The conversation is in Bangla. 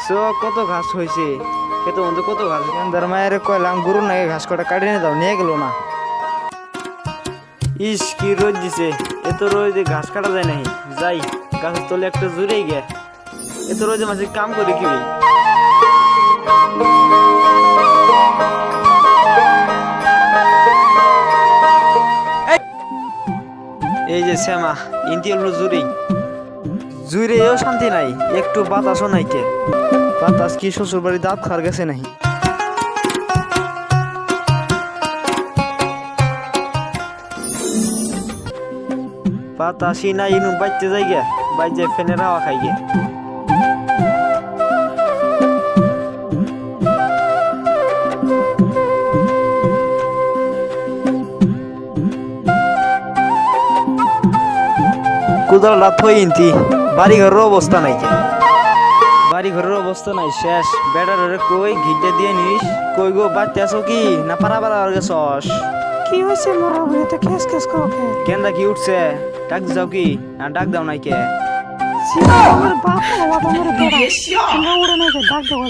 দেখছো কত ঘাস হয়েছে, খেতে মধ্যে কত ঘাস। কান্দার মায়ের কইলাম গরু নাকি ঘাস কটা কাটিয়ে নিয়ে দাও, নিয়ে গেল না। ইস কি রোদ দিছে, এত রোদে ঘাস কাটা যায় নাই। যাই গাছের তলে একটা জুড়ে গে, এত রোদে মাঝে কাম করে কি ভাই। এই যে শ্যামা ইন্টি হলো জুড়েই, জুড়েও শান্তি নাই, একটু বাতাসও নাই। কে বাতাস কি শ্বশুর বাড়ি দাঁত খার গেছে নাই। বাতাসই নাই, ইনু বাইতে যাই গে, বাইতে ফ্যানের হাওয়া খাই গে। কোদালটা থই ইন্তি, বাড়ি ঘরের অবস্থা নাই। বাড়ি ঘরের অবস্থা নাই, শেষ। বেড়ার কই ঘিটে দিয়ে নিস, কই গো বাড়তে আসো কি না পারা পারা গেছস? কি হয়েছে মোরা বুড়িতে খেস খেস করকে? কেন্দা কি উঠছে, ডাক যাও কি না ডাক দাও নাই কে? আমার বাপ আমার বেড়া আমরা উড়ে নাই ডাক দেবো।